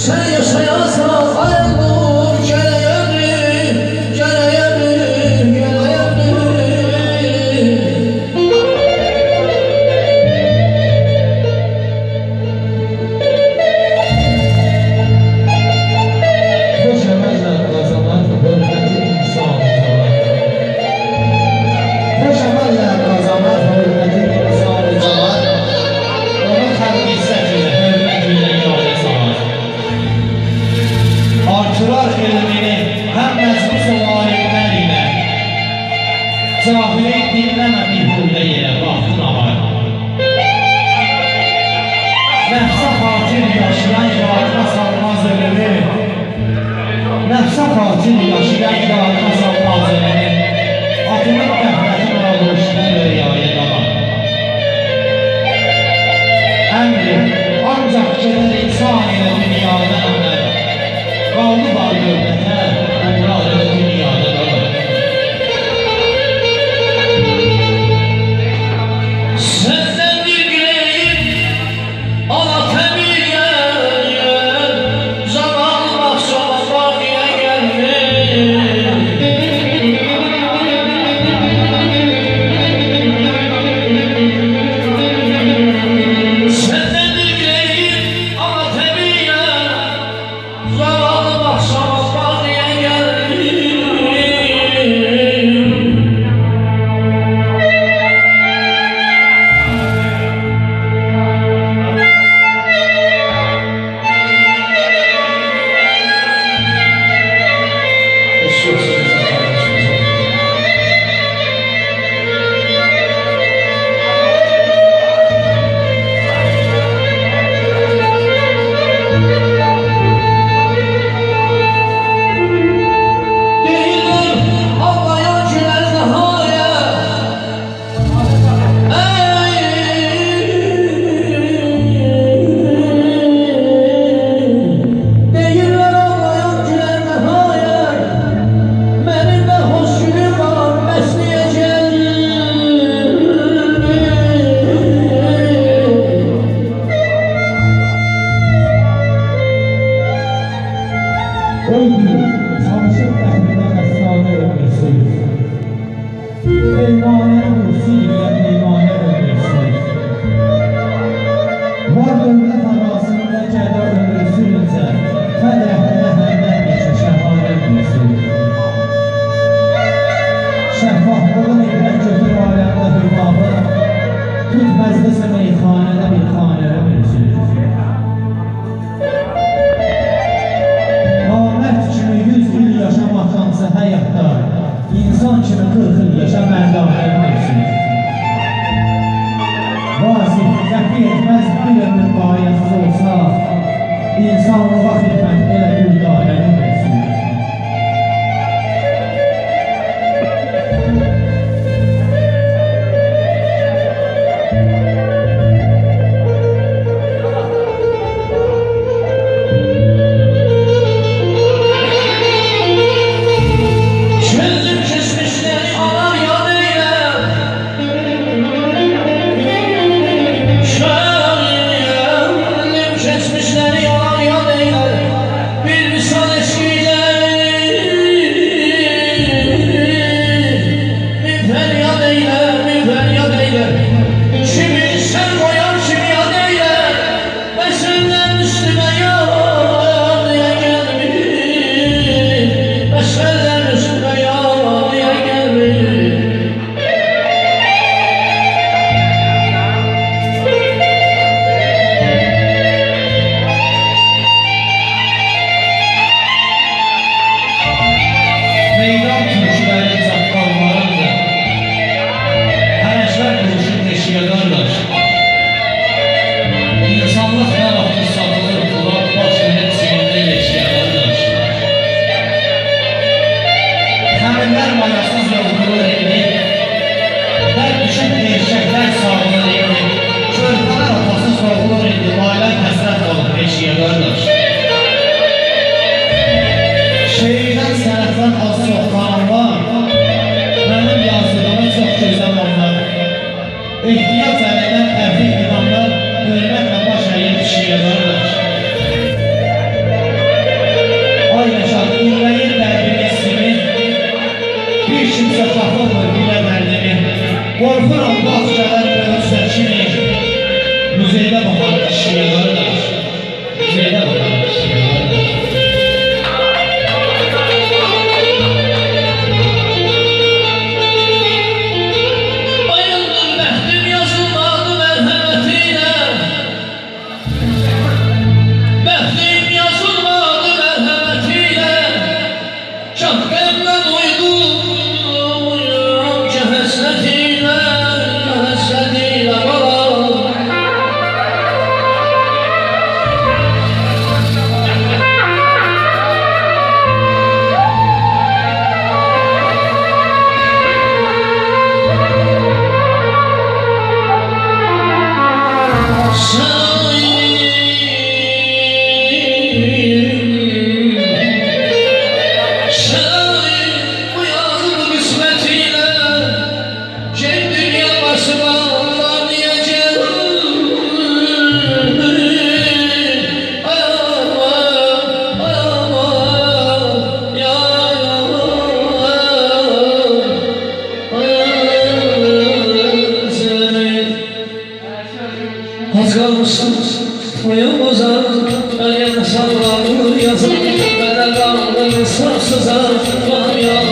Sen yaşayasan ayrılır geleyemir, geleyemir, geleyemir. Hoş emeller kazanan hürmeti insan canan. Hoş emeller kazanan hürmeti insan canan. Onun xalq izzətinə, hürmətinə yadə salar. Artırar elmini həm məclis alimlər ilə. Cahili dinləmə bir hürdə yerə, vaxtın var. Nəfsə xatir yaşayan yadına salmaz ölümü. Nəfsə xatir yaşayan yadına salmaz ölümü. Atının qəflətin alışdan rüyaya qalan. Əmri ancaq gedir insan ilə dünyada əməl. Qaldı var dövlətə, onlar ilə dünyada qalır. Senden bir dileyim, ala tebiye, zaman mahşama bakiye gelmiş. Senden bir dileyim, ala tebiye, zaman mahşama bakiye gelmiş. Çalışıp əhlindən əfsanə ömürsünüz. Peymanə ursi ilə peymanə ömürsünüz. Var dövlət arasında gədə ömürsünüzə, fədəhdə həndən geçə şəhanə ömürsünüz. Şəffaflığın evrən götür aləmdə hürbabı, tut məclisə meyxanədə bir xanə ömürsünüz. Yaşamaktansa hayatta, insan kimi 40 yıl yaşa mərdanə ömürsünüz. Vasif, zəfi etməz bir ömür qayəsiz olsa, insanlığa xidmət elə güldarə ömürsünüz. Geçmişleri yalan yan eyler, bir misal eski şiyaları da Zeynep Hanım şiyaları da Bayıldım bəxtim yazılmadı mərhəmətinə Bəxtim yazılmadı mərhəmətinə Kah qəmdən uydum ki həsrətinə balam Az kalmışsın toyumuza Ölene sallanır yazım Ben de kaldım safsıza Bana